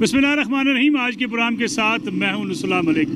बिस्मिल्लाहिर्रहमानिर्रहीम। आज के प्रोग्राम के साथ मैं हूं नुसला मलिक।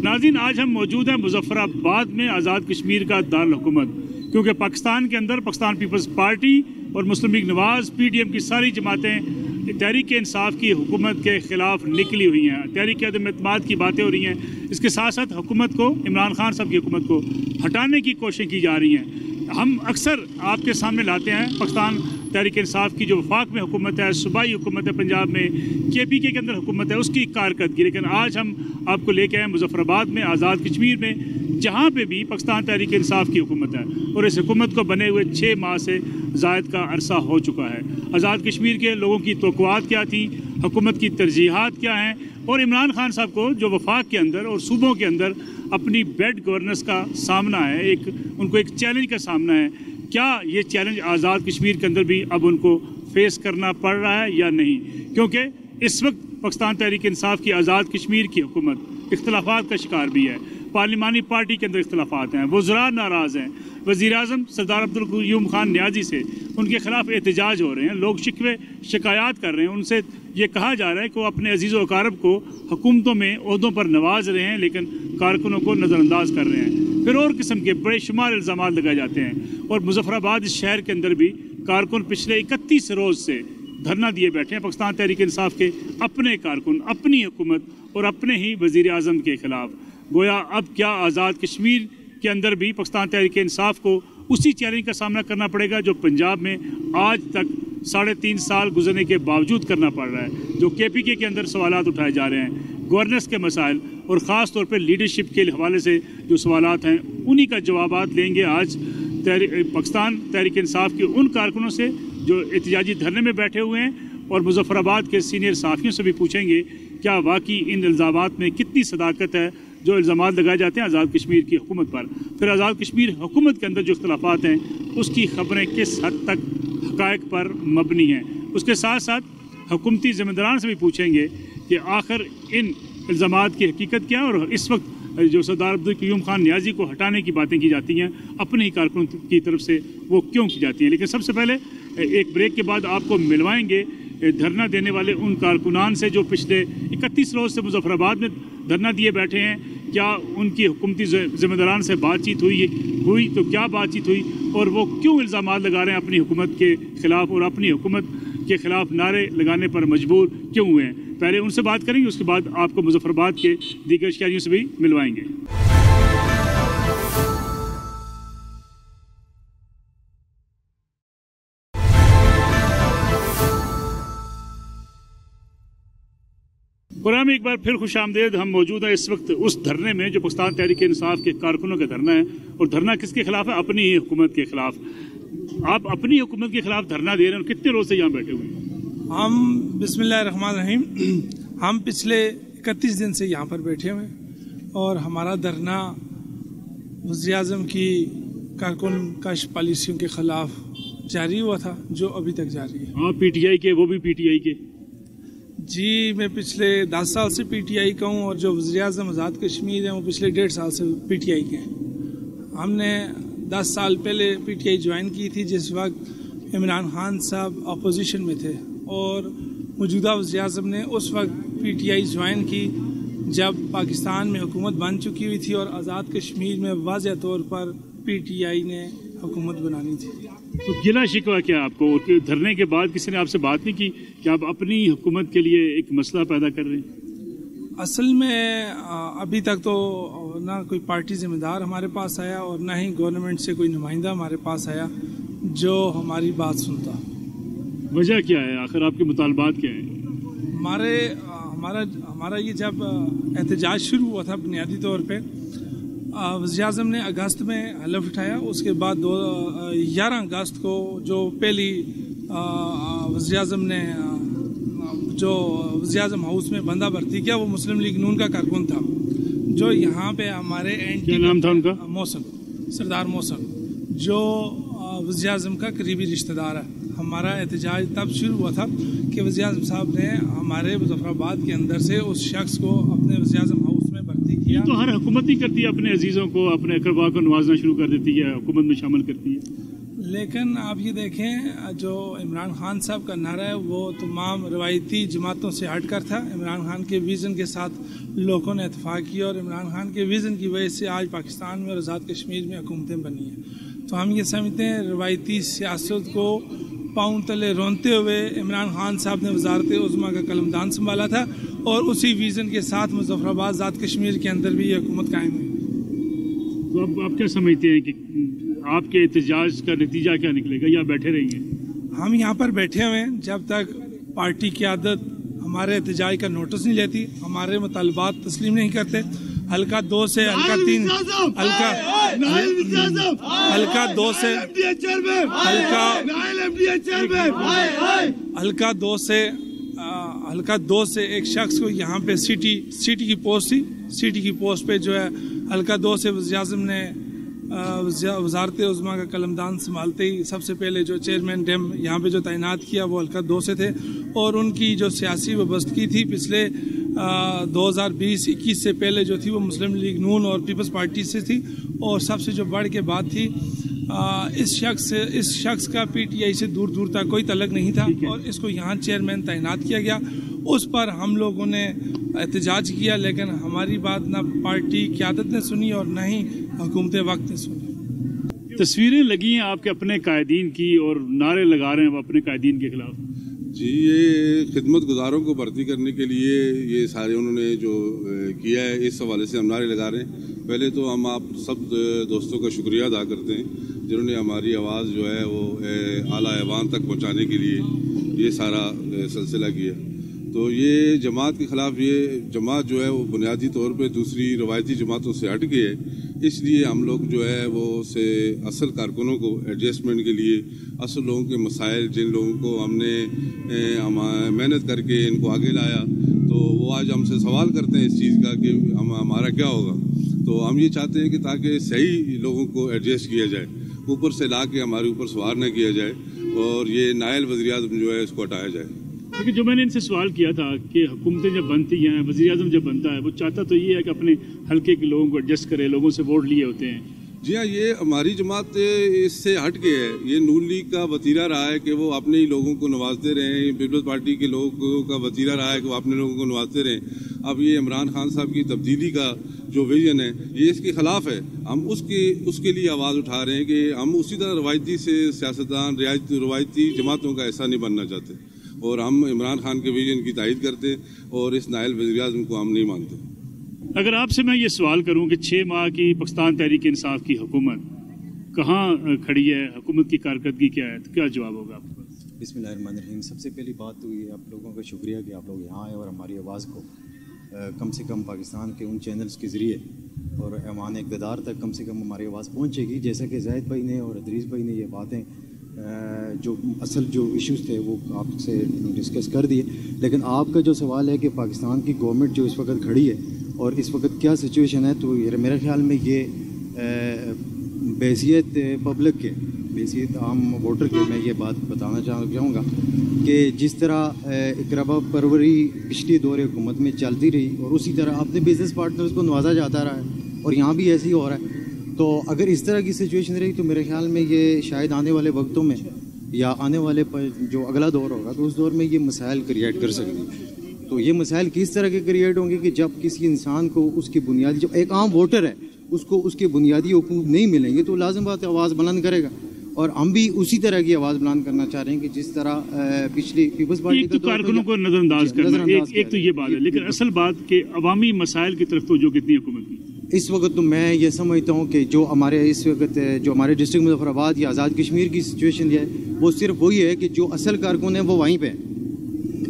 नाज़रीन, आज हम मौजूद हैं मुजफ्फराबाद में आज़ाद कश्मीर का दारुल हुकूमत, क्योंकि पाकिस्तान के अंदर पाकिस्तान पीपल्स पार्टी और मुस्लिम लीग नवाज़ PTM की सारी जमातें तहरीक इंसाफ की हुकूमत के ख़िलाफ़ निकली हुई हैं। तहरीक अदम एतमाद की बातें हो रही हैं। इसके साथ साथ हुकूमत को, इमरान खान साहब की हुकूमत को हटाने की कोशिश की जा रही हैं। हम अक्सर आपके सामने लाते हैं पाकिस्तान तहरीक इंसाफ की जो वफाक में हुकूमत है, सूबाई हुकूमत है, पंजाब में KPK के अंदर हुकूमत है, उसकी कारकर्दगी। लेकिन आज हम आपको लेके आए मुजफ्फराबाद में, आज़ाद कश्मीर में, जहाँ पे भी पाकिस्तान तहरीक इंसाफ की हुकूमत है और इस हुकूमत को बने हुए 6 माह से ज़ायद का अरसा हो चुका है। आज़ाद कश्मीर के लोगों की तवक्कुआत क्या थी, हुकूमत की तरजीहात क्या हैं, और इमरान खान साहब को जो वफाक के अंदर और सूबों के अंदर अपनी बेड गवर्नेंस का सामना है, उनको एक चैलेंज का सामना है। क्या ये चैलेंज आज़ाद कश्मीर के अंदर भी अब उनको फेस करना पड़ रहा है या नहीं? क्योंकि इस वक्त पाकिस्तान तहरीक इंसाफ की आज़ाद कश्मीर की हुकूमत इख्तलाफात का शिकार भी है। पार्लिमानी पार्टी के अंदर इख्तलाफात हैं, वज़रा नाराज़ हैं। वज़ीर-ए-आज़म सरदार अब्दुल क़य्यूम खान नियाज़ी से उनके ख़िलाफ़ एहतजाज हो रहे हैं, लोग शिकवे शिकायत कर रहे हैं। उनसे ये कहा जा रहा है कि वो अपने अजीज़ व अकारब को हुकूमतों में ओहदों पर नवाज रहे हैं, लेकिन कारकुनों को नज़रअंदाज कर रहे हैं। फिर और किस्म के बड़े शुमार इल्ज़ाम लगाए जाते हैं। और मुजफ्फराबाद शहर के अंदर भी कारकुन पिछले 31 रोज़ से धरना दिए बैठे हैं। पाकिस्तान तहरीक इंसाफ के अपने कारकुन, अपनी हुकूमत और अपने ही वज़ीर-ए-आज़म के ख़िलाफ़। गोया अब क्या आज़ाद कश्मीर के अंदर भी पाकिस्तान तहरीक इंसाफ को उसी चैलेंज का सामना करना पड़ेगा जो पंजाब में आज तक 3.5 साल गुजरने के बावजूद करना पड़ रहा है। जो KPK के अंदर सवालात उठाए जा रहे हैं, गवर्नेंस के मसाइल और ख़ास तौर पर लीडरशिप के हवाले से जो सवालात हैं, उन्हीं का जवाबात लेंगे आज पाकिस्तान तहरीक इंसाफ के उन कारकुनों से जो एहतजाजी धरने में बैठे हुए हैं, और मुजफ्फराबाद के सीनियर सहाफ़ियों से भी पूछेंगे क्या वाकई इन इल्ज़ामात में कितनी सदाकत है जो इल्ज़ामात लगाए जाते हैं आज़ाद कश्मीर की हुकूमत पर। फिर आज़ाद कश्मीर हुकूमत के अंदर जो इख्तलाफात हैं, उसकी ख़बरें किस हद तक हक़ाइक़ पर मबनी हैं। उसके साथ साथ हुकूमती ज़िम्मेदारान से भी पूछेंगे कि आखिर इन इल्ज़ामात की हकीकत क्या है, और इस वक्त जो सरदार अब्दुल क़य्यूम खान नियाज़ी को हटाने की बातें की जाती हैं अपने ही कारकुनों की तरफ से, वो क्यों की जाती हैं। लेकिन सबसे पहले एक ब्रेक के बाद आपको मिलवाएंगे धरना देने वाले उन कारकुनान से जो पिछले 31 रोज़ से मुजफ्फराबाद में धरना दिए बैठे हैं। क्या उनकी हुकूमती ज़िम्मेदारान से बातचीत हुई तो क्या बातचीत हुई, और वो क्यों इल्ज़ामात लगा रहे हैं अपनी हुकूमत के ख़िलाफ़, और अपनी हुकूमत के ख़िलाफ़ नारे लगाने पर मजबूर क्यों हुए हैं। पहले उनसे बात करेंगे, उसके बाद आपको मुजफ्फराबाद के दीगर शहरियों से भी मिलवाएंगे। प्रोग्राम में एक बार फिर खुशामदेद। हम मौजूद हैं इस वक्त उस धरने में जो पाकिस्तान तहरीक इंसाफ के कारकुनों का धरना है, और धरना किसके खिलाफ है? अपनी ही हुकूमत के खिलाफ। आप अपनी हुकूमत के खिलाफ धरना दे रहे हैं, कितने रोज से यहाँ बैठे हुए हैं? हम बिस्मिल्लाहिर्रहमानिर्रहीम, हम पिछले 31 दिन से यहाँ पर बैठे हुए हैं, और हमारा धरना वज़ीर-ए-आज़म की कारकुन कश पॉलिसियों के खिलाफ जारी हुआ था, जो अभी तक जारी है। हाँ, PTI के, वो भी PTI के। जी, मैं पिछले 10 साल से PTI का हूँ, और जो वज़ीर-ए-आज़म आज़ाद कश्मीर हैं वो पिछले 1.5 साल से PTI के हैं। हमने 10 साल पहले PTI ज्वाइन की थी, जिस वक्त इमरान खान साहब अपोजिशन में थे, और मौजूदा वज़ीर-ए-आज़म ने उस वक्त PTI ज्वाइन की जब पाकिस्तान में हुकूमत बन चुकी हुई थी, और आज़ाद कश्मीर में वाज़ेह तौर पर PTI ने हुकूमत बनानी थी। तो गिला शिकवा क्या आपको? धरने के बाद किसी ने आपसे बात नहीं की कि आप अपनी हुकूमत के लिए एक मसला पैदा कर रहे हैं? असल में अभी तक तो ना कोई पार्टी ज़िम्मेदार हमारे पास आया, और ना ही गवर्नमेंट से कोई नुमाइंदा हमारे पास आया जो हमारी बात सुनता। वजह क्या है आखिर, आपके मुतालबात क्या हैं? हमारा ये जब एहतजाज शुरू हुआ था, बुनियादी तौर पे वज़ीर-ए-आज़म ने अगस्त में हलफ उठाया। उसके बाद 11 अगस्त को जो पहली वज़ीर-ए-आज़म ने जो वज़ीर-ए-आज़म हाउस में बंदा भर्ती किया, वो मुस्लिम लीग नून का कारकुन था, जो यहाँ पे हमारे क्या नाम था उनका? मोहसिन, सरदार मोहसिन, जो वज़ीर-ए-आज़म का करीबी रिश्तेदार है। हमारा एहतजाज तब शुरू हुआ था कि वज़ीर-ए-आज़म साहब ने हमारे मुजफ्फराबाद के अंदर से उस शख्स को अपने वज़ीर-ए-आज़म हाउस में भर्ती किया। तो हर हुकूमत ही करती है, अपने अजीज़ों को, अपने अकरबा को नवाजना शुरू कर देती है, हुकूमत में शामिल करती है। लेकिन आप ये देखें, जो इमरान खान साहब का नारा है वो तमाम रवायती जमातों से हट कर था। इमरान खान के विज़न के साथ लोगों ने इत्तेफाक किया और इमरान खान के विज़न की वजह से आज पाकिस्तान में और आज़ाद कश्मीर में हुकूमतें बनी हैं। तो हम ये समझते हैं रवायती सियासत को पाँव तले रोनते हुए इमरान खान साहब ने वज़ारत उज़्मा का कलमदान संभाला था और उसी विज़न के साथ मुज़फ़्फ़राबाद आज़ाद कश्मीर के अंदर भी ये हुकूमत कायम हुई। तो अब आप क्या समझते हैं कि आपके एहतजाज का नतीजा क्या निकलेगा या बैठे रहेंगे? हम यहाँ पर बैठे हुए हैं जब तक पार्टी की आदत हमारे एहतजाज का नोटिस नहीं लेती, हमारे मुतालबात तस्लीम नहीं करते। हल्का 2 से हल्का 3 हल्का 2 से एक शख्स को यहाँ पे सिटी की पोस्ट थी, सिटी की पोस्ट पे जो है हल्का 2 से वज़ीर-ए-आज़म ने वज़ारत उज़्मा का कलमदान संभालते ही सबसे पहले जो चेयरमैन डेम यहाँ पे जो तैनात किया वो हल्का 2 से थे और उनकी जो सियासी वाबस्तगी थी पिछले 2020-21 से पहले जो थी वो मुस्लिम लीग नून और पीपल्स पार्टी से थी और सबसे जो बढ़ के बात थी इस शख्स का पीटीआई से दूर दूर तक कोई तल्लुक नहीं था और इसको यहाँ चेयरमैन तैनात किया गया। उस पर हम लोगों ने एहतजाज किया, लेकिन हमारी बात ना पार्टी क़यादत ने सुनी और न ही हुकूमत वक्त ने सुनी। तस्वीरें लगी हैं आपके अपने कायदीन की और नारे लगा रहे हैं वो अपने कायदीन के खिलाफ। जी, ये खिदमत गुजारों को भर्ती करने के लिए ये सारे उन्होंने जो किया है, इस हवाले से हम नारे लगा रहे हैं। पहले तो हम आप सब दोस्तों का शुक्रिया अदा करते हैं जिन्होंने हमारी आवाज़ जो है वो आला ऐवान तक पहुंचाने के लिए ये सारा सिलसिला किया। तो ये जमात के ख़िलाफ़, ये जमात जो है वो बुनियादी तौर पे दूसरी रवायती जमातों से हट के है, इसलिए हम लोग जो है वो से असल कारकुनों को एडजस्टमेंट के लिए असल लोगों के मसाइल, जिन लोगों को हमने मेहनत करके इनको आगे लाया, तो वो आज हमसे सवाल करते हैं इस चीज़ का कि हमारा क्या होगा। तो हम ये चाहते हैं कि ताकि सही लोगों को एडजस्ट किया जाए, ऊपर से ला के हमारे ऊपर सवार न किया जाए और ये नायल वज़ीर-ए-आज़म जो है इसको हटाया जाए। लेकिन जो मैंने इनसे सवाल किया था कि हुकूमतें जब बनती हैं, वज़ीर-ए-आज़म जब बनता है, वो चाहता तो ये है कि अपने हल्के के लोगों को एडजस्ट करे, लोगों से वोट लिए होते हैं। जी हाँ, ये हमारी जमात इससे हट के है। ये नून लीग का वतीरा रहा है कि वो अपने ही लोगों को नवाजते रहें, पीपल्स पार्टी के लोगों का वतीरा रहा है कि वो अपने लोगों को नवाजते रहें। अब ये इमरान खान साहब की तब्दीली का जो विजन है ये इसके खिलाफ है। हम उसके लिए आवाज़ उठा रहे हैं कि हम उसी तरह रवायती से सियासतदान रवायती जमातों का ऐसा नहीं बनना चाहते और हम इमरान खान के विजन की तायद करते और इस नायल वज़ीर-ए-आज़म को हम नहीं मानते। अगर आपसे मैं ये सवाल करूं कि 6 माह की पाकिस्तान तहरीक इंसाफ की हुकूमत कहाँ खड़ी है, हुकूमत की कारकर्दगी क्या है, तो क्या जवाब होगा आपका? बिस्मिल्लाहिर्रहमानिर्रहीम। सबसे पहली बात तो ये आप लोगों का शुक्रिया कि आप लोग यहाँ आए और हमारी आवाज़ को कम से कम पाकिस्तान के उन चैनल्स के ज़रिए और ऐवान इक़्तिदार तक कम से कम हमारी आवाज़ पहुँचेगी। जैसा कि ज़ाहिद भाई ने और अदरीस भाई ने ये बातें जो असल जो इश्यूज़ थे वो आपसे डिस्कस कर दिए, लेकिन आपका जो सवाल है कि पाकिस्तान की गवर्नमेंट जो इस वक्त खड़ी है और इस वक्त क्या सिचुएशन है, तो मेरे ख्याल में ये बैसियत पब्लिक के, बैसियत आम वोटर के मैं ये बात बताना चाहूँगा कि जिस तरह इकराबा परवरी पिछली दौर हुकूमत में चलती रही और उसी तरह अपने बिजनेस पार्टनर्स को नवाजा जाता रहा है और यहाँ भी ऐसे ही हो रहा है। तो अगर इस तरह की सिचुएशन रही तो मेरे ख्याल में ये शायद आने वाले वक्तों में या आने वाले जो अगला दौर होगा तो उस दौर में ये मसाइल क्रिएट कर सकती है। तो ये मसाइल किस तरह के क्रिएट होंगे कि जब किसी इंसान को उसकी बुनियादी, जब एक आम वोटर है उसको उसके बुनियादी हुकूक नहीं मिलेंगे तो लाजिम बात है आवाज़ बुलंद करेगा। और हम भी उसी तरह की आवाज़ बुलंद करना चाह रहे हैं कि जिस तरह पिछली पीपल्स पार्टी तो कारकुनों को नजरअंदाज करना एक तो ये बात है, लेकिन असल बात के अवामी मसाइल की तरफ तवज्जो कितनी हुकूमत की इस वक्त। तो मैं ये समझता हूँ कि जो हमारे इस वक्त जो हमारे डिस्ट्रिक्ट मुजफ्फराबाद या आज़ाद कश्मीर की सिचुएशन है वो सिर्फ वही है कि जो असल कारकुन है वो वहीं पे है।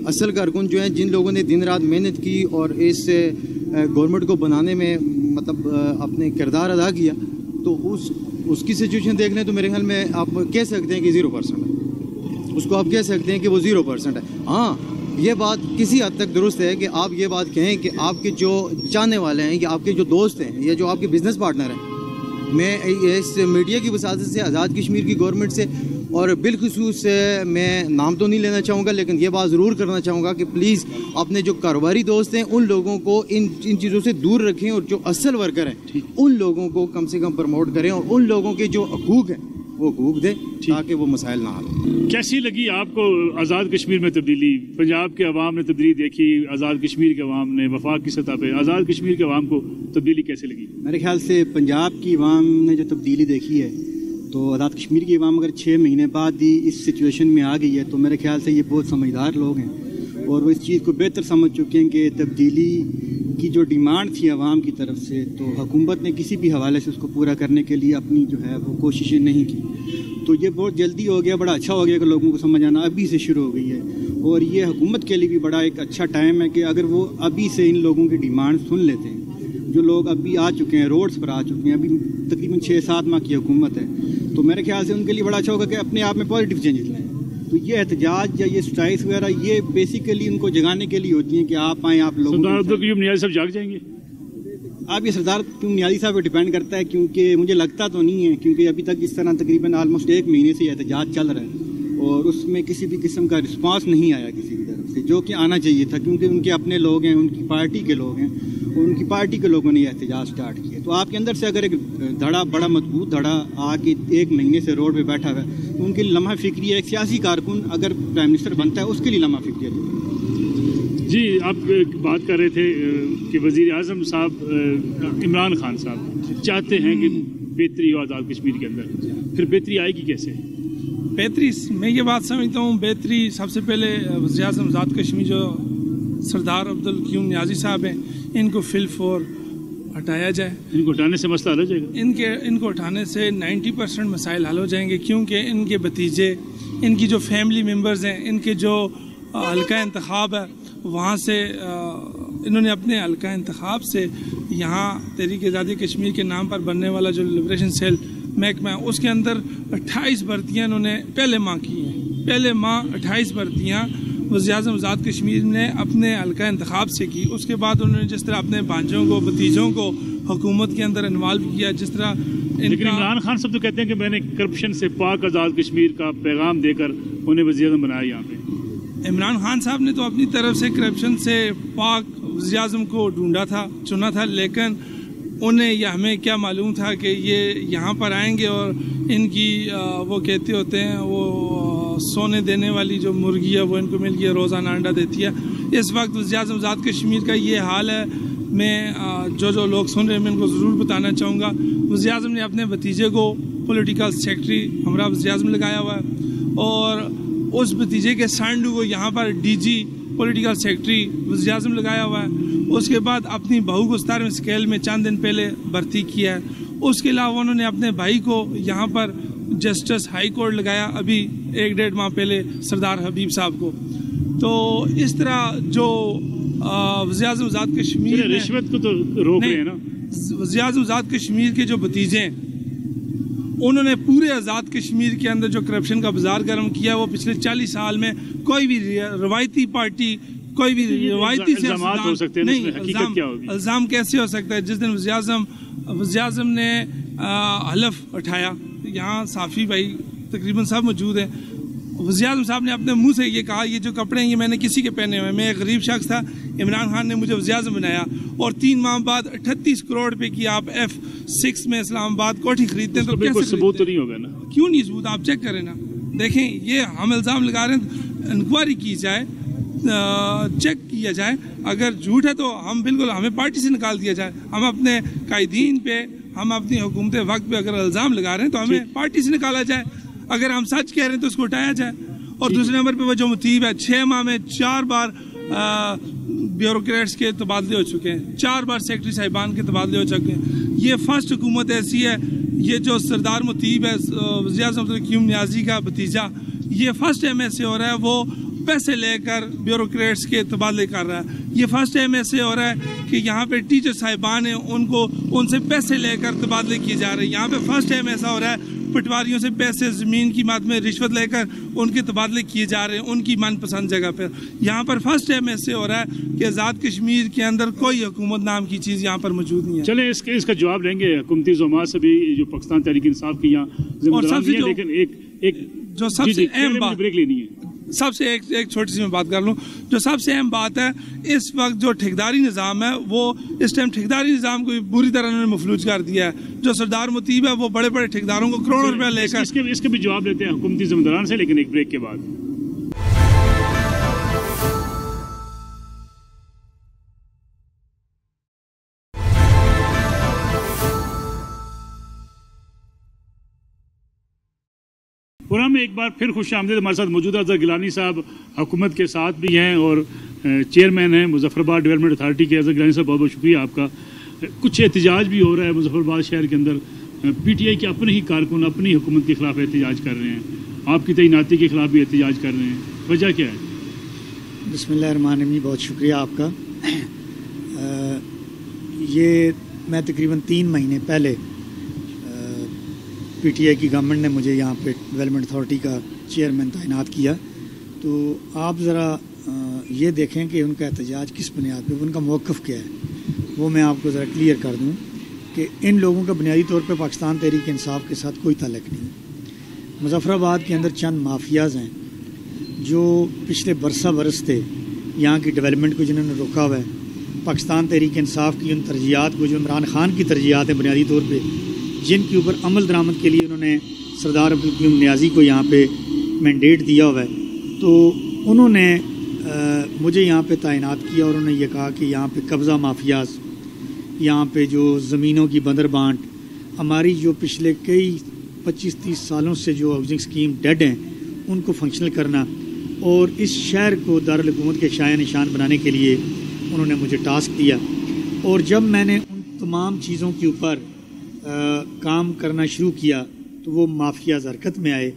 असल कारकुन जो है, जिन लोगों ने दिन रात मेहनत की और इस गवर्नमेंट को बनाने में मतलब अपने किरदार अदा किया, तो उसकी सिचुएशन देख लें तो मेरे ख्याल में आप कह सकते हैं कि 0% है। उसको आप कह सकते हैं कि वो 0% है। हाँ, ये बात किसी हद तक दुरुस्त है कि आप ये बात कहें कि आपके जो चाहने वाले हैं या आपके जो दोस्त हैं या जो आपके बिजनेस पार्टनर हैं, मैं इस मीडिया की वसादत से आज़ाद कश्मीर की गवर्नमेंट से और बिलखुसूस मैं नाम तो नहीं लेना चाहूँगा लेकिन ये बात ज़रूर करना चाहूँगा कि प्लीज़ अपने जो कारोबारी दोस्त हैं उन लोगों को इन चीज़ों से दूर रखें और जो असल वर्कर हैं उन लोगों को कम से कम प्रमोट करें और उन लोगों के जो हकूक़ हैं वो हकूक दे ताकि वो मसाइल ना हल हो। कैसी लगी आपको आज़ाद कश्मीर में तब्दीली? पंजाब के अवाम ने तब्दीली देखी, आज़ाद कश्मीर के अवाम ने, वफाक की सतह पे आज़ाद कश्मीर के अवाम को तब्दीली कैसे लगी? मेरे ख्याल से पंजाब की अवाम ने जो तब्दीली देखी है, तो आज़ाद कश्मीर की अवाम अगर 6 महीने बाद ही इस सिचुएशन में आ गई है तो मेरे ख्याल से ये बहुत समझदार लोग हैं और वो इस चीज़ को बेहतर समझ चुके हैं कि तब्दीली की जो डिमांड थी अवाम की तरफ से, तो हुकूमत ने किसी भी हवाले से उसको पूरा करने के लिए अपनी जो है वो कोशिशें नहीं की। तो ये बहुत जल्दी हो गया, बड़ा अच्छा हो गया कि लोगों को समझ आना अभी से शुरू हो गई है। और ये हुकूमत के लिए भी बड़ा एक अच्छा टाइम है कि अगर वो अभी से इन लोगों की डिमांड सुन लेते हैं, जो लोग अभी आ चुके हैं, रोड्स पर आ चुके हैं, अभी तकरीबन 6-7 माह की हुकूमत है, तो मेरे ख्याल से उनके लिए बड़ा अच्छा होगा कि अपने आप में पॉजिटिव चेंजेस लाएँ। तो ये एहतजाज या ये स्ट्राइक्स वगैरह ये बेसिकली उनको जगाने के लिए होती हैं कि आप आएँ, आप लोग सरदार अब्दुल क़य्यूम नियाज़ी साहब जाग जाएंगे। आप ये सरदार क़य्यूम नियाज़ी साहब पे डिपेंड करता है, क्योंकि मुझे लगता तो नहीं है, क्योंकि अभी तक इस तरह तकरीबन ऑलमोस्ट 1 महीने से एहतजाज चल रहा है और उसमें किसी भी किस्म का रिस्पांस नहीं आया किसी की तरफ से, जो कि आना चाहिए था, क्योंकि उनके अपने लोग हैं, उनकी पार्टी के लोग हैं और उनकी पार्टी के लोगों ने एहतजाज स्टार्ट किया। तो आपके अंदर से अगर एक धड़ा, बड़ा मजबूत धड़ा आके 1 महीने से रोड पे बैठा हुआ है, तो उनके लिए लम्हा फिक्री है। एक सियासी कारकुन अगर प्राइम मिनिस्टर बनता है उसके लिए लम्हा फिक्री है। जी, आप बात कर रहे थे कि वज़ीर आज़म साहब इमरान खान साहब चाहते हैं कि बेहतरी हो आज़ाद कश्मीर के अंदर, फिर बेहतरी आएगी कैसे? बेहतरी, मैं ये बात समझता हूँ, बेहतरी सबसे पहले वज़ीर आज़म आज़ाद कश्मीर जो सरदार अब्दुल क़य्यूम नियाज़ी साहब हैं, इनको फिलफौर हटाया जाए। इनको हटाने से मसला हल हो जाएगा? इनको हटाने से 90% मसाइल हल हो जाएंगे, क्योंकि इनके भतीजे, इनकी जो फैमिली मेम्बर्स हैं, इनके जो हल्का इंतखाब है, वहाँ से इन्होंने अपने हल्का इंतखाब से यहाँ तहरीक आज़ादी कश्मीर के नाम पर बनने वाला जो लिबरेशन सेल महकमा है, उसके अंदर 28 भर्तियाँ इन्होंने पहले माह की हैं। पहले माह 28 भर्तियाँ वज़ीर आज़म आज़ाद कश्मीर ने अपने हल्का इंतखाब से की। उसके बाद उन्होंने जिस तरह अपने भांजों को, भतीजों को हुकूमत के अंदर इन्वॉल्व किया, जिस तरह लेकिन इमरान खान साहब तो कहते हैं कि मैंने करप्शन से पाक आज़ाद कश्मीर का पैगाम देकर उन्हें वज़ीर आज़म बनाया। यहाँ पे इमरान खान साहब ने तो अपनी तरफ से करप्शन से पाक वज़ीर आज़म को ढूंढा था, चुना था, लेकिन उन्हें या हमें क्या मालूम था कि ये यहाँ पर आएंगे और इनकी वो कहते होते हैं वो सोने देने वाली जो मुर्गी है वो इनको मिल गई, रोज़ाना अंडा देती है। इस वक्त वज़ीर आज़म आज़ाद कश्मीर का ये हाल है। मैं जो लोग सुन रहे हैं मैं इनको ज़रूर बताना चाहूँगा, वज़ीर आज़म ने अपने भतीजे को पॉलिटिकल सेक्रेटरी हमरा वज़ीर आज़म लगाया हुआ है और उस भतीजे के सांडू को यहाँ पर DG पॉलिटिकल सेक्रेटरी वज़ीर आज़म लगाया हुआ है। उसके बाद अपनी बहू को 17वें स्केल में चंद दिन पहले भर्ती किया है। उसके अलावा उन्होंने अपने भाई को यहाँ पर जस्टिस हाई कोर्ट लगाया अभी 1-1.5 माह पहले, सरदार हबीब साहब को। तो इस तरह जो वज़ीर आज़म आज़ाद कश्मीर रिश्वत को तो रोक रहे हैं ना। वज़ीर आज़म आज़ाद कश्मीर के जो भतीजे हैं उन्होंने पूरे आज़ाद कश्मीर के अंदर जो करप्शन का बाजार गर्म किया वो पिछले 40 साल में कोई भी रवायती पार्टी, कोई भी रवायती सियासतदान नहीं, इल्ज़ाम कैसे हो सकता है? जिस दिन वज़ीर आज़म ने हलफ उठाया, यहाँ साफ़ी भाई तकरीबन सब मौजूद हैं, वज़ीर आज़म साहब ने अपने मुंह से ये कहा ये जो कपड़े हैं ये मैंने किसी के पहने हुए, मैं एक गरीब शख्स था, इमरान खान ने मुझे वज़ीर आज़म बनाया और 3 माह बाद 38 करोड़ रुपए की आप F6 में इस्लामाबाद कोठी खरीदते हैं तो कैसे सबूत तो नहीं होगा ना? क्यों नहीं सबूत? आप चेक करें ना, देखें, ये हम इल्ज़ाम लगा रहे हैं, इंक्वायरी की जाए, चेक किया जाए, अगर झूठ है तो हम बिल्कुल, हमें पार्टी से निकाल दिया जाए। हम अपने कायदीन पे, हम अपनी हुकूमत वक्त पे अगर इल्ज़ाम लगा रहे हैं तो हमें पार्टी से निकाला जाए, अगर हम सच कह रहे हैं तो उसको उठाया जाए। और दूसरे नंबर पे वो जो मुतीब है, 6 माह में 4 बार ब्यूरोक्रेट्स के तबादले हो चुके हैं, 4 बार सेक्रेटरी साहिबान के तबादले हो चुके हैं। ये फर्स्ट हुकूमत ऐसी है, ये जो सरदार मुतीब है वज़ीर आज़म अब्दुल क़य्यूम नियाज़ी का भतीजा, ये फर्स्ट MSA हो रहा है, वो पैसे लेकर ब्यूरोक्रेट्स के तबादले कर रहा है। ये फर्स्ट MSA हो रहा है कि यहाँ पे टीचर साहिबान हैं, उनको उनसे पैसे लेकर तबादले किए जा रहे हैं। यहाँ पे फर्स्ट MSA हो रहा है पटवारियों से पैसे, ज़मीन की मात में रिश्वत लेकर उनके तबादले किए जा रहे हैं उनकी मनपसंद जगह पर। यहाँ पर फर्स्ट MSA हो रहा है कि आज़ाद कश्मीर के अंदर कोई हुकूमत नाम की चीज़ यहाँ पर मौजूद नहीं है। चले इसका जवाब लेंगे हुकूमती ज़ुमा से भी, जो पाकिस्तान तहरीक इंसाफ की यहाँ, और सबसे लेकिन एक जो सबसे अहम बात, ब्रेक लेनी है। सबसे एक छोटी सी मैं बात कर लूँ, जो सबसे अहम बात है इस वक्त जो ठेकेदारी निज़ाम है वो इस टाइम ठेकेदारी निज़ाम को बुरी तरह उन्होंने मफलूज कर दिया है। जो सरदार मुतीब है वो बड़े बड़े ठेकेदारों को करोड़ों रुपया लेकर इसके भी जवाब लेते हैं हुकूमती ज़िम्मेदारान से, लेकिन एक ब्रेक के बाद। प्रोग्राम में एक बार फिर खुश आमदीद। हमारे साथ मौजूदा अजहर गिलानी साहब हुकूमत के साथ भी हैं और चेयरमैन हैं मुजफ्फराबाद डेवलपमेंट अथॉरिटी के। अजहर गिलानी साहब बहुत बहुत शुक्रिया आपका। कुछ एहतजाज भी हो रहा है मुजफ्फराबाद शहर के अंदर, PTI के अपने ही कारकुन अपनी हुकूमत के खिलाफ एहतजाज कर रहे हैं, आपकी तैनाती के खिलाफ भी एहतजाज कर रहे हैं, वजह क्या है? बिस्मिल्लाहिर्रहमानिर्रहीम, बहुत शुक्रिया आपका। ये मैं तकरीबन 3 महीने पहले PTI की गवर्नमेंट ने मुझे यहाँ पे डेवलपमेंट अथॉरिटी का चेयरमैन तैनात किया। तो आप ज़रा ये देखें कि उनका एहतजाज किस बुनियाद पे, उनका मौक़िफ़ क्या है, वो मैं आपको ज़रा क्लियर कर दूँ कि इन लोगों का बुनियादी तौर पे पाकिस्तान तहरीक इंसाफ के साथ कोई ताल्लुक़ नहीं। मुजफ्फराबाद के अंदर चंद माफियाज़ हैं जो पिछले बरस थे यहाँ की डेवलपमेंट को, जिन्होंने रोका हुआ है। पाकिस्तान तहरीक इंसाफ की उन तरजीहात को, जो इमरान खान की तरजीहात हैं बुनियादी तौर पे, जिनके ऊपर अमल दरामद के लिए उन्होंने सरदार अब्दुल क़य्यूम नियाज़ी को यहाँ पे मैंडेट दिया हुआ है, तो उन्होंने मुझे यहाँ पे तैनात किया और उन्होंने ये कहा कि यहाँ पे कब्ज़ा माफियाज़, यहाँ पे जो ज़मीनों की बंदर बांट, हमारी जो पिछले कई 25-30 सालों से जो हाउसिंग स्कीम डेड हैं उनको फंक्शनल करना और इस शहर को दारुल हुकूमत के शाया निशान बनाने के लिए उन्होंने मुझे टास्क दिया। और जब मैंने उन तमाम चीज़ों के ऊपर काम करना शुरू किया तो वो माफियाज़ हरकत में आए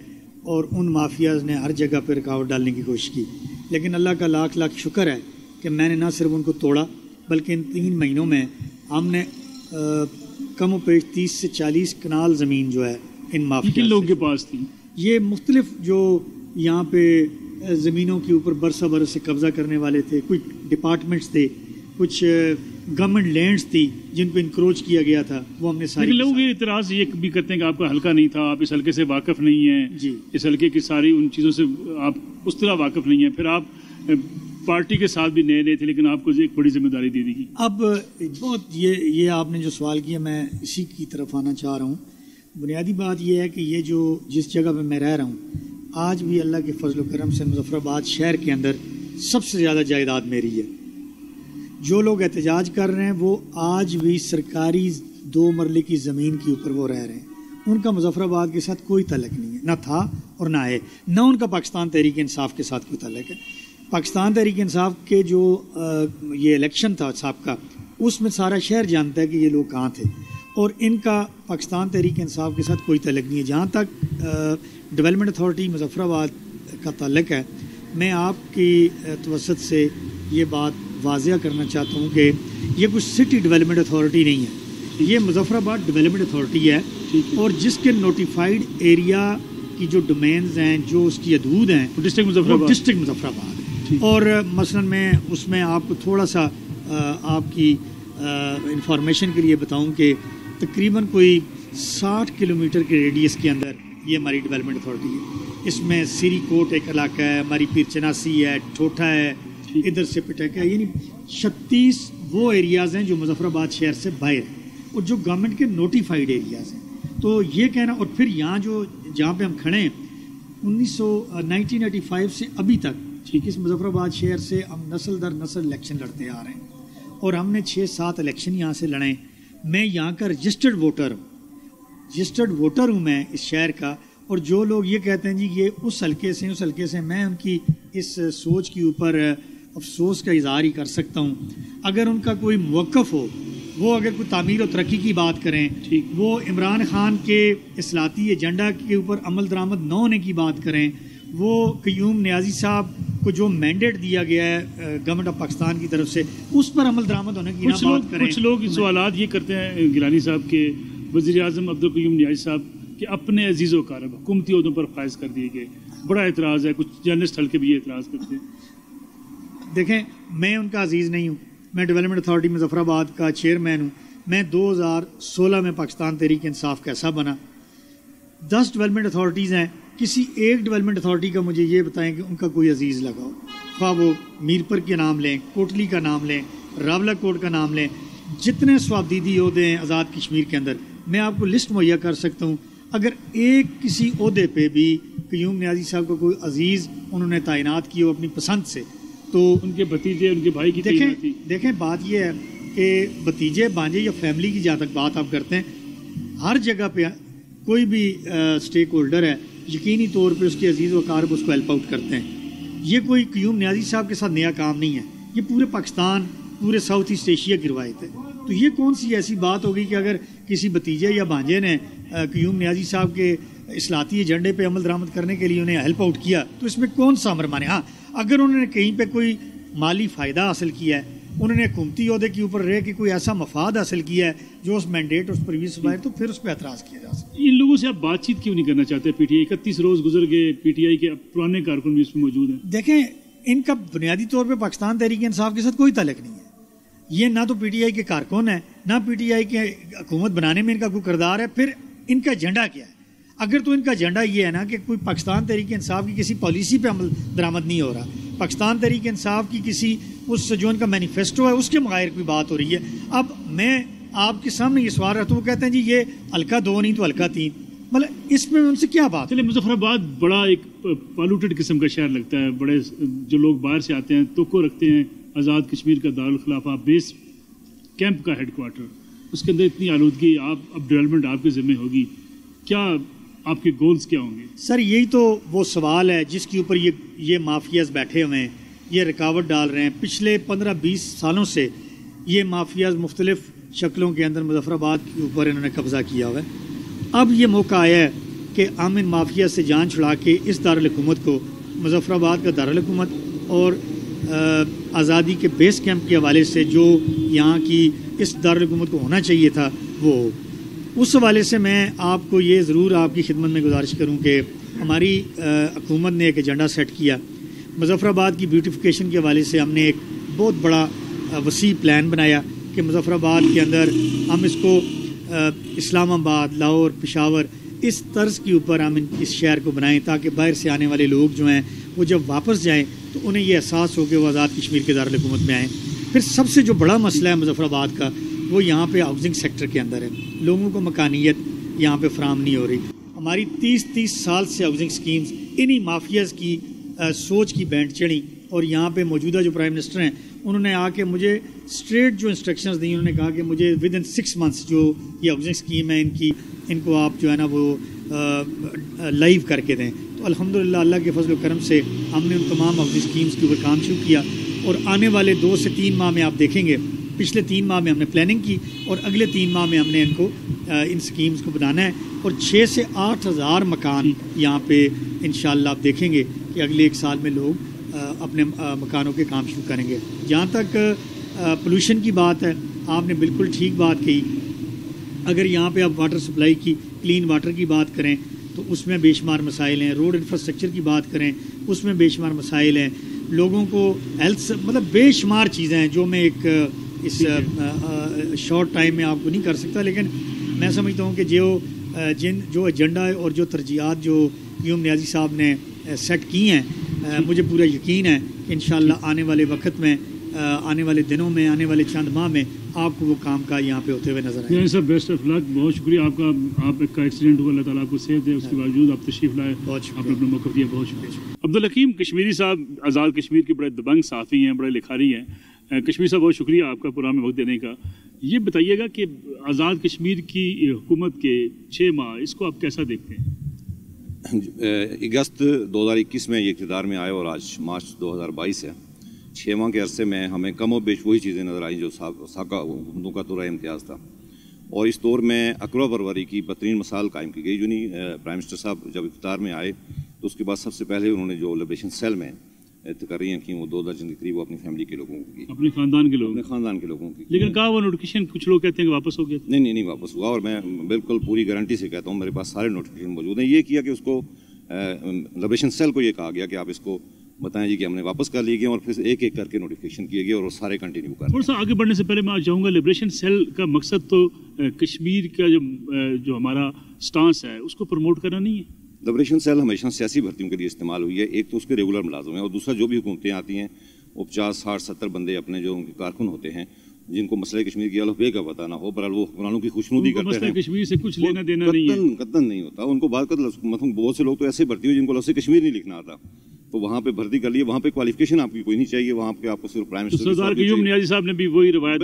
और उन माफियाज़ ने हर जगह पर रुकावट डालने की कोशिश की। लेकिन अल्लाह का लाख लाख शुक्र है कि मैंने ना सिर्फ उनको तोड़ा, बल्कि इन 3 महीनों में हमने कम पेश 30 से 40 कनाल ज़मीन जो है इन माफिया लोगों के पास थी। ये मुख्तलिफ जो यहाँ पे ज़मीनों के ऊपर बरसा बरस से कब्ज़ा करने वाले थे, कुछ डिपार्टमेंट्स थे, कुछ गवर्नमेंट लैंड्स थी जिनको इंक्रोच किया गया था, वो हमने सारी। लोग ये इतराज़ ये भी करते हैं कि आपका हल्का नहीं था, आप इस हल्के से वाकिफ़ नहीं हैं जी, इस हल्के की सारी उन चीज़ों से आप उस तरह वाकिफ़ नहीं हैं, फिर आप पार्टी के साथ भी नए थे, लेकिन आपको एक बड़ी जिम्मेदारी दे दी गई। अब बहुत ये आपने जो सवाल किया, मैं इसी की तरफ आना चाह रहा हूँ। बुनियादी बात यह है कि ये जो जिस जगह पर मैं रह रहा हूँ, आज भी अल्लाह के फजल व करम से मुजफ्फराबाद शहर के अंदर सबसे ज़्यादा जायदाद मेरी है। जो लोग एहतजाज कर रहे हैं वो आज भी सरकारी 2 मरले की ज़मीन के ऊपर वो रह रहे हैं, उनका मुजफ्फराबाद के साथ कोई ताल्लुक़ नहीं है, ना था और ना है, ना उनका पाकिस्तान तहरीक इंसाफ के साथ कोई ताल्लुक़ है। पाकिस्तान तहरीक इंसाफ के जो ये इलेक्शन था साहब, उसमें सारा शहर जानता है कि ये लोग कहाँ थे, और इनका पाकिस्तान तहरीक इंसाफ के साथ कोई ताल्लुक़ नहीं है। जहाँ तक डेवलपमेंट अथॉरिटी मुजफ्फराबाद का ताल्लुक़ है, मैं आपकी तवसत से ये बात वाज़िया करना चाहता हूँ कि ये कुछ सिटी डेवलपमेंट अथॉरिटी नहीं है, ये मुजफ्फराबाद डेवलपमेंट अथॉरिटी है, और जिसके नोटिफाइड एरिया की जो डोमेन्स हैं, जो उसकी हदूद हैं, डिस्ट्रिक्ट मुजफ्फराबाद है। और मसलन मैं उसमें आपको थोड़ा सा आपकी इंफॉर्मेशन के लिए बताऊं कि तकरीबन कोई 60 किलोमीटर के रेडियस के अंदर ये हमारी डेवलपमेंट अथॉरिटी है। इसमें सीरी कोट एक इलाका है, हमारी पीर चनासी है, ठोठा है, इधर से पिटक है, यानी 36 वो एरियाज़ हैं जो मुजफ्फराबाद शहर से बाहर हैं और जो गवर्नमेंट के नोटिफाइड एरियाज़ हैं। तो ये कहना, और फिर यहाँ जो जहाँ पे हम खड़े हैं 1985 से अभी तक, ठीक, इस मुजफ्फराबाद शहर से हम नस्ल दर नस्ल इलेक्शन लड़ते आ रहे हैं और हमने 6-7 इलेक्शन यहाँ से लड़े। मैं यहाँ का रजिस्टर्ड वोटर हूँ मैं इस शहर का। और जो लोग ये कहते हैं जी ये उस हल्के से, मैं उनकी इस सोच के ऊपर अफसोस का इजहार ही कर सकता हूँ। अगर उनका कोई मौक़िफ़ हो, वो अगर कोई तामीर और तरक्की की बात करें, ठीक, वो इमरान खान के इस्लाती एजेंडा के ऊपर अमल दरामद न होने की बात करें, वो क़य्यूम नियाज़ी साहब को जो मैंडेट दिया गया है गवर्नमेंट ऑफ पाकिस्तान की तरफ से, उस पर अमल दरामद होने की बात करें। कुछ लोग सवालात ये करते हैं गिलानी साहब के वज़ीर-ए-आज़म अब्दुल क़य्यूम नियाज़ी साहब कि अपने अजीज़ व अक़ारिब हुकूमती ओहदों पर फायज कर दिए गए, बड़ा एतराज़ है, कुछ जर्नलिस्ट हल्के भी ये एतराज़ करते हैं। देखें, मैं उनका अजीज़ नहीं हूँ, मैं डेवलपमेंट अथॉरिटी मुजफ्फराबाद का चेयरमैन हूँ। मैं 2016 में पाकिस्तान तहरीक इंसाफ का हिस्सा बना। 10 डेवलपमेंट अथॉरिटीज़ हैं किसी एक डेवलपमेंट अथॉरिटी का मुझे ये बताएं कि उनका कोई अजीज़ लगा हो, ख्वाह वो मीरपुर के नाम लें, कोटली का नाम लें, रावला कोट का नाम लें, जितने स्वाबदीदी ओहदे हैं आज़ाद कश्मीर के अंदर, मैं आपको लिस्ट मुहैया कर सकता हूँ। अगर एक किसी ओहदे पे भी क़य्यूम नियाज़ी साहब को कोई अजीज़ उन्होंने तैनात किया हो अपनी पसंद से, तो उनके भतीजे उनके भाई की देखें बात यह है कि भतीजे भांजे या फैमिली की जहाँ तक बात आप करते हैं, हर जगह पे कोई भी स्टेक होल्डर है यकीनी तौर पे उसके अजीज़ वकार को उसको हेल्प आउट करते हैं। ये कोई क़य्यूम नियाज़ी साहब के साथ नया काम नहीं है, ये पूरे पाकिस्तान, पूरे साउथ ईस्ट एशिया की रवायत है। तो ये कौन सी ऐसी बात होगी कि अगर किसी भतीजे या भांजे ने क़य्यूम नियाज़ी साहब के इस्लाती एजेंडे पे अमल दरामद करने के लिए उन्हें हेल्प आउट किया, तो इसमें कौन सा अमर माने? हाँ, अगर उन्होंने कहीं पे कोई माली फ़ायदा हासिल किया है, उन्होंने हुकूमती ओहदे के ऊपर रह के कोई ऐसा मफाद हासिल किया है जो उस मैंडेट उस प्रीवियस बाहर, तो फिर उस पर एतराज़ किया जा सकता है। इन लोगों से आप बातचीत क्यों नहीं करना चाहते? पीटीआई 31 रोज़ गुजर गए, पीटीआई के पुराने कारकुन भी इसमें मौजूद हैं। देखें, इनका बुनियादी तौर पर पाकिस्तान तहरीक इंसाफ के साथ कोई ताल्लुक नहीं है। ये ना तो पीटीआई के कारकुन है, ना पीटीआई के हुकूमत बनाने में इनका कोई किरदार है। फिर इनका एजेंडा क्या है? अगर तो इनका एजेंडा ये है ना कि कोई पाकिस्तान तहरीक इंसाफ की किसी पॉलिसी पे अमल दरामद नहीं हो रहा, पाकिस्तान तहरीक इंसाफ की किसी उस जो इनका मैनिफेस्टो है उसके मुग़ायर कोई बात हो रही है। अब मैं आपके सामने ये सवाल रखता हूँ, वो कहते हैं जी ये हल्का 2 नहीं तो हल्का 3, मतलब इसमें उनसे क्या बात? चलिए, मुजफ्फराबाद बड़ा एक पॉल्यूटेड किस्म का शहर लगता है, बड़े जो लोग बाहर से आते हैं तो रखते हैं आज़ाद कश्मीर का दारुल खिलाफा बेस कैंप का हेडक्वार्टर, उसके अंदर इतनी आलूदगी, आप अब डेवलपमेंट आपके ज़िम्मे होगी, क्या आपके गोल्स क्या होंगे? सर यही तो वो सवाल है जिसके ऊपर ये माफियाज बैठे हुए हैं, ये रुकावट डाल रहे हैं। पिछले 15-20 सालों से ये माफियाज मुख्तलिफ शक्लों के अंदर मुजफ्फराबाद के ऊपर इन्होंने कब्ज़ा किया हुआ है। अब ये मौका आया है कि हम इन माफिया से जान छुड़ा के इस दारुल हुकूमत को, मुजफ्फराबाद का दारुल हुकूमत और आज़ादी के बेस कैंप के हवाले से जो यहाँ की इस दारुल हुकूमत को होना चाहिए था वो, उस हवाले से मैं आपको ये ज़रूर आपकी खिदमत में गुजारिश करूँ कि हमारी हुकूमत ने एक एजेंडा सेट किया। मुजफ्फराबाद की ब्यूटिफिकेशन के हवाले से हमने एक बहुत बड़ा वसी प्लान बनाया कि मुजफ्फराबाद के अंदर हम इसको इस्लामाबाद, लाहौर, पेशावर इस तर्ज के ऊपर हम इस शहर को बनाएं ताकि बाहर से आने वाले लोग जो हैं वो जब वापस जाएं तो उन्हें ये एहसास हो कि वो आज़ाद कश्मीर के दारुल हुकूमत में आएँ। फिर सबसे जो बड़ा मसला है मुजफ्फराबाद का वो यहाँ पे हाउसिंग सेक्टर के अंदर है, लोगों को मकानियत यहाँ पे फराम नहीं हो रही। हमारी 30 साल से हाउसिंग स्कीम्स इन्हीं माफियाज की सोच की बैंड चढ़ी और यहाँ पे मौजूदा जो प्राइम मिनिस्टर हैं उन्होंने आके मुझे स्ट्रेट जो इंस्ट्रक्शंस दी, उन्होंने कहा कि मुझे विद इन 6 मंथ्स जो ये हाउसिंग स्कीम है इनको आप जो है ना वो लाइव करके दें। तो अल्हम्दुलिल्लाह अल्लाह के फजल करम से हमने उन तमाम हाउसिंग स्कीम्स के ऊपर काम शुरू किया और आने वाले 2 से 3 माह में आप देखेंगे, पिछले 3 माह में हमने प्लानिंग की और अगले 3 माह में हमने इनको इन स्कीम्स को बनाना है और 6 से 8 हज़ार मकान यहाँ पे इंशाअल्लाह आप देखेंगे कि अगले 1 साल में लोग अपने मकानों के काम शुरू करेंगे। जहाँ तक पोल्यूशन की बात है, आपने बिल्कुल ठीक बात कही। अगर यहाँ पे आप वाटर सप्लाई की, क्लीन वाटर की बात करें तो उसमें बेशुमार मसाइल हैं, रोड इंफ्रास्ट्रक्चर की बात करें उसमें बेशुमार मसाइल हैं, लोगों को हेल्थ मतलब बेशुमार चीज़ें हैं जो मैं एक इस शॉर्ट टाइम में आपको नहीं कर सकता। लेकिन मैं समझता हूँ कि जो एजेंडा और जो तरजीहात जो क़य्यूम नियाज़ी साहब ने सेट की हैं, मुझे पूरा यकीन है कि इंशाअल्लाह आने वाले वक्त में, आने वाले दिनों में, आने वाले चंद माह में आपको वो काम का यहाँ पे होते हुए नजर आए। सर बेस्ट ऑफ लक, बहुत शुक्रिया आपका। आपका एक्सीडेंट हुआ, अल्लाह ताला आपको सेहत दे, उसके बावजूद आप तशरीफ़ लाए, आपने अपना मौक़िफ़ दिया, बहुत शुक्रिया। अब्दुल हकीम कश्मीरी साहब आज़ाद कश्मीर के बड़े दबंग साफ़ी हैं, बड़े लिखारी हैं। कश्मीर साहब बहुत शुक्रिया आपका प्रोग्राम में वक्त देने का। ये बताइएगा कि आज़ाद कश्मीर की हुकूमत के 6 माह इसको आप कैसा देखते हैं? अगस्त 2021 में ये इक़्तिदार में आए और आज मार्च 2022 है। 6 माह के अरसे में हमें कम व बेश वही चीज़ें नज़र आई जो साका हुकूमतों का तुरा इम्तियाज़ था और इस दौर में अकवा बरवरी की बदतरीन मिसाल कायम की गई। यूनी प्राइम मिनिस्टर साहब जब इक़्तिदार में आए तो उसके बाद सबसे पहले उन्होंने जो लिबरेशन सेल में तकरीरें की वो 2 दर्जन के करीब अपनी फैमिली के लोगों की, अपने ख़ानदान के लोगों की। लेकिन कहा वो नोटिफिकेशन कुछ लोग कहते हैं कि वापस हो गया। नहीं वापस हुआ और मैं बिल्कुल पूरी गारंटी से कहता हूँ, मेरे पास सारे नोटिफिकेशन मौजूद हैं। ये किया कि उसको लिबरेशन सेल को ये कहा गया कि आप इसको बताएं जी कि हमने वापस कर लिए गए और फिर एक एक करके नोटिफिकेशन किए गए और वो सारे कंटिन्यू कर। थोड़ा सा आगे बढ़ने से पहले मैं चाहूँगा, लिबरेशन सेल का मकसद तो कश्मीर का जो हमारा स्टांस है उसको प्रमोट करना नहीं है। लिबरेशन सेल हमेशा सियासी भर्तियों के लिए इस्तेमाल हुई है। एक तो उसके रेगुलर मुलाजिम है और दूसरा जो भी हुकूमतें आती हैं वो 50, 60, 70 बंदे अपने जो उनके कारकुन होते हैं जिनको मसले कश्मीर की अलग का पता ना हो, पर वो हुक्मरानों की खुशनुदी करते हैं। कश्मीर से कुछ लेना देना नहीं है, कतन नहीं होता उनको। बात मतलब बहुत से लोग तो ऐसे भर्ती हुए जिनको लफ्ज़ कश्मीर नहीं लिखना आता, तो वहाँ पे भर्ती कर लिए। वहाँ पे क्वालिफिकेशन आपकी कोई नहीं चाहिए, वहाँ पे आपको सिर्फ प्राइम मिनिस्टर सरदार क़याूम नियाज़ी साहब ने भी वही रिवायत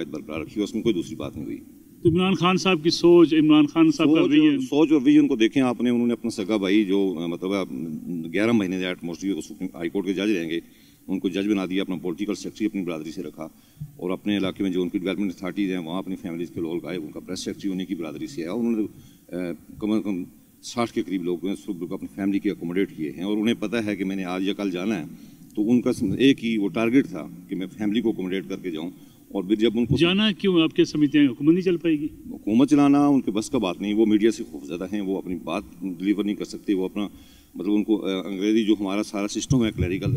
बरकरार रखी, उसमें कोई दूसरी बात नहीं हुई। तो इमरान खान साहब की सोच, इमरान खान साहब का सोच और विजन को देखें आपने। उन्होंने अपना सगा भाई जो मतलब 11 महीने एट मोस्टली हाई कोर्ट के जज रहेंगे, उनको जज बना दिया, अपना पॉलिटिकल सेक्रेटरी अपनी बरादरी से रखा, और अपने इलाके में जो उनकी डेवलपमेंट अथॉरिटीज़ हैं वहाँ अपनी फैमिलीज़ के लोग आए, उनका प्रेस सेक्रेटरी उन्हीं की बरादरी से है। उन्होंने कम से कम 60 के करीब लोग अपनी फैमिली के अकोमोडेट किए हैं, और उन्हें पता है कि मैंने आज या कल जाना है, तो उनका एक ही वो टारगेट था कि मैं फैमिली को अकोमोडेट करके जाऊँ। और फिर जब उनको जाना क्यों, आपके समितियाँ हुकूमत नहीं चल पाएगी? हुकूमत चलाना उनके बस का बात नहीं, वो मीडिया से खौफज़दा हैं, वो अपनी बात डिलीवर नहीं कर सकते। वो अपना मतलब उनको अंग्रेज़ी जो हमारा सारा सिस्टम है क्लरिकल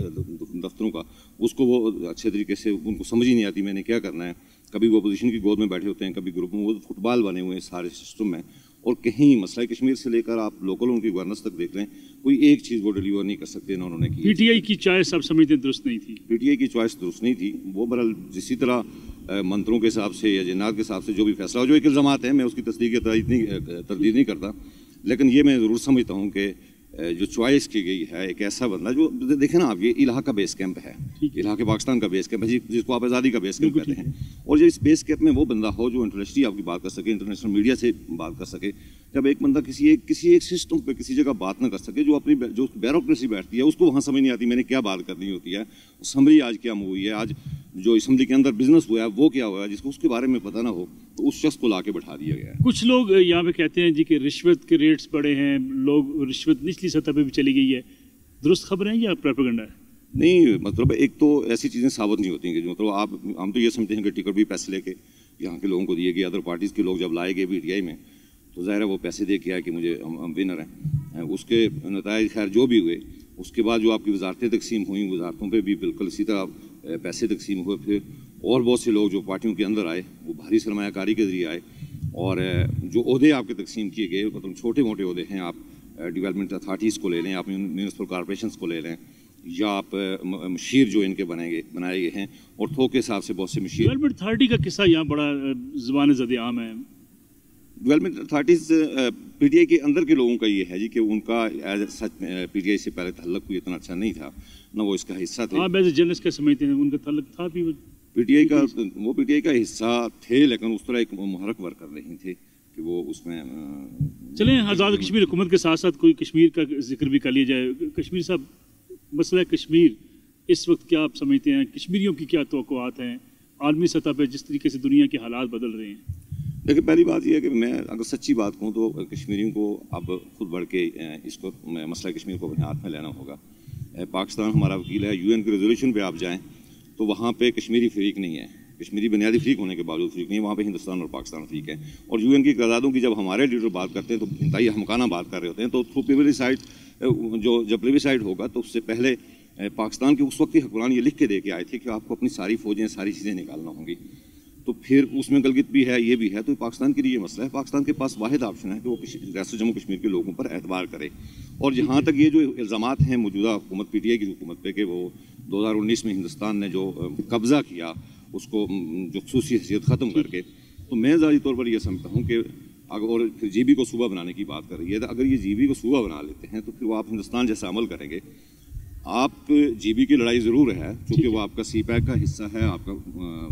दफ्तरों का, उसको वो अच्छे तरीके से उनको समझ ही नहीं आती मैंने क्या करना है। कभी वो अपोजिशन की गोद में बैठे होते हैं, कभी ग्रुप में, वो फुटबॉल बने हुए हैं सारे सिस्टम में, और कहीं मसला कश्मीर से लेकर आप लोकल उनकी गवर्नेंस तक देख लें, कोई एक चीज़ वो डिलीवर नहीं कर सकते ना उन्होंने की। पीटीआई की चॉइस आप समझते दुरुस्त नहीं थी? पीटीआई की चॉइस दुरुस्त नहीं थी। वो बहरहाल जिसी तरह मंत्रों के हिसाब से या जिन्नात के हिसाब से जो भी फैसला हो, जो एक इल्ज़ामात है, मैं उसकी तस्दीक या तरदीद नहीं करता, लेकिन ये मैं ज़रूर समझता हूँ कि जो चॉइस की गई है एक ऐसा बंदा जो देखें ना आप, ये इलाहा का बेस कैंप है, इलाहा के पाकिस्तान का बेस कैंप है जिसको आप आज़ादी का बेस कैंप कहते हैं, और जो इस बेस कैंप में वो बंदा हो जो इंटरनेशनली आपकी बात कर सके, इंटरनेशनल मीडिया से बात कर सके। जब एक बंदा किसी एक सिस्टम पे किसी जगह बात ना कर सके, जो अपनी जो ब्यूरोक्रेसी बैठती है उसको वहाँ समझ नहीं आती मैंने क्या बात करनी होती है, असम्बली आज क्या मूव हुई है, आज जो असम्बली के अंदर बिजनेस हुआ है वो क्या हुआ है, जिसको उसके बारे में पता ना हो, तो उस शख्स को ला के बैठा दिया गया है। कुछ लोग यहाँ पे कहते हैं जी कि रिश्वत के रेट्स बढ़े हैं, लोग रिश्वत निचली सतह पे भी चली गई है, दुरुस्त खबर है या प्रोपेगेंडा है? नहीं, मतलब एक तो ऐसी चीज़ें साबित नहीं होती कि मतलब हम तो ये समझते हैं कि टिकट भी पैसे लेके यहाँ के लोगों को दिए गए, अदर पार्टीज़ के लोग जब लाए गए पीटीआई में तो ज़ाहिर है वो पैसे दे के आए कि मुझे हम विनर हैं। उसके नताइज खैर जो भी हुए, उसके बाद जो आपकी वजारतें तकसीम हुई, वजारतों पे भी बिल्कुल इसी तरह पैसे तकसीम हुए। फिर और बहुत से लोग जो पार्टियों के अंदर आए वो भारी सरमायाकारी के ज़रिए आए, और जो ओहदे आपके तकसीम किए गए मतलब छोटे मोटे ओहदे हैं, आप डेवलपमेंट अथॉरिटीज़ को ले लें, आप म्यूनिसिपल कॉरपोरेशंस को ले लें, या आप मशीर जो इनके बनाए गए हैं, और थोक के हिसाब से बहुत से मशीर। डेवलपमेंट अथॉरिटी का किस्सा यहाँ बड़ा ज़ुबान ज़द आम है। डेवलपमेंट अथॉरिटीज़ पीटीआई के अंदर के लोगों का ये है जी कि उनका एज सच पीटीआई से पहले तल्लुक कोई इतना अच्छा नहीं था, ना वो इसका हिस्सा थे। आप एज ए जर्नलिस्ट क्या समझते हैं, उनका तल्लुक था भी? पीटीआई का वो पीटीआई का हिस्सा थे, लेकिन उस तरह एक मुहर्रक वर्कर नहीं थे कि वो उसमें। चलें आज़ाद कश्मीर हुकूमत के साथ साथ कोई कश्मीर का जिक्र भी कर लिया जाए। कश्मीर साहब, मसला कश्मीर इस वक्त क्या आप समझते हैं, कश्मीरियों की क्या तवक्कुआत हैं आलमी सतह पर जिस तरीके से दुनिया के हालात बदल रहे हैं? देखिए, पहली बात यह है कि मैं अगर सच्ची बात कहूँ तो कश्मीरियों को अब खुद बढ़ के इसको मसला कश्मीर को अपने हाथ में लेना होगा। पाकिस्तान हमारा वकील है, यूएन के रेजोल्यूशन पे आप जाएँ तो वहाँ पे कश्मीरी फरीक नहीं है, कश्मीरी बुनियादी फरीक होने के बावजूद फरीक नहीं है, वहाँ पे हिंदुस्तान और पाकिस्तान फरीक है। और यूएन की करारदादों की जब हमारे लीडर बात करते हैं तो इंतहाई हमकाना बात कर रहे होते हैं, तो थ्रू प्लेबिसाइड जब प्लेबिसाइड होगा तो उससे पहले पाकिस्तान के उस वक्त के हुक्मरान ये लिख के दे के आए थे कि आपको अपनी सारी फौजें सारी चीज़ें निकालना होंगी, तो फिर उसमें गलगित भी है, ये भी है, तो पाकिस्तान के लिए ये मसला है। पाकिस्तान के पास वाहिद ऑप्शन है कि वो रियासत जम्मू कश्मीर के लोगों पर एतबार करे। और जहाँ तक ये जो इल्ज़ामात हैं मौजूदा हुकूमत पीटीआई की हुकूमत पे कि वो 2019 में हिंदुस्तान ने जो कब्ज़ा किया उसको जो ख़ुसूसी हैसियत ख़त्म करके, तो मैं ज़ाती तौर पर यह समझता हूँ कि अगर और फिर जीबी को सूबा बनाने की बात कर रही है, तो अगर ये जीबी को सूबा बना लेते हैं तो फिर वो आप हिंदुस्तान जैसा अमल करेंगे। आप जीबी की लड़ाई ज़रूर है क्योंकि वो आपका सीपैक का हिस्सा है, आपका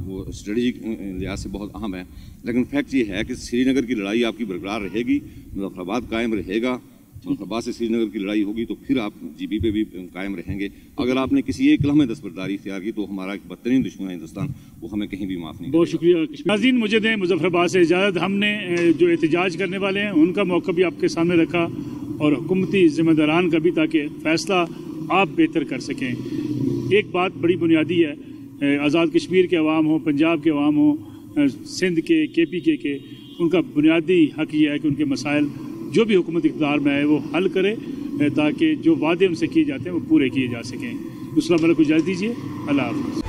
वो स्ट्रेटजिक लिहाज से बहुत अहम है, लेकिन फैक्ट ये है कि श्रीनगर की लड़ाई आपकी बरकरार रहेगी, मुजफ्फराबाद कायम रहेगा, मुजफ्फराबाद से श्रीनगर की लड़ाई होगी तो फिर आप जीबी पे भी कायम रहेंगे। अगर आपने किसी एक लम्हे दस्तबरदारी इख्तियार की तो हमारा एक बदतरीन दुश्मन है हिंदुस्तान, वो हमें कहीं भी माफ़ नहीं। बहुत शुक्रिया। नाज़रीन, मुझे दें मुजफ्फराबाद से इजाज़त। हमने जो एहतजाज करने वाले हैं उनका मौका भी आपके सामने रखा और हुकूमती ज़िम्मेदारान का भी, ताकि फ़ैसला आप बेहतर कर सकें। एक बात बड़ी बुनियादी है, आज़ाद कश्मीर के अवाम हो, पंजाब के अवाम हो, सिंध के KPK के, उनका बुनियादी हक़ यह है कि उनके मसाइल जो भी हुकूमत इक़्तिदार में आए वो हल करे, ताकि जो वादे उनसे किए जाते हैं वो पूरे किए जा सकें। दूसरा मतलब को इजाज़त दीजिए। अल्लाह हाफ़िज़।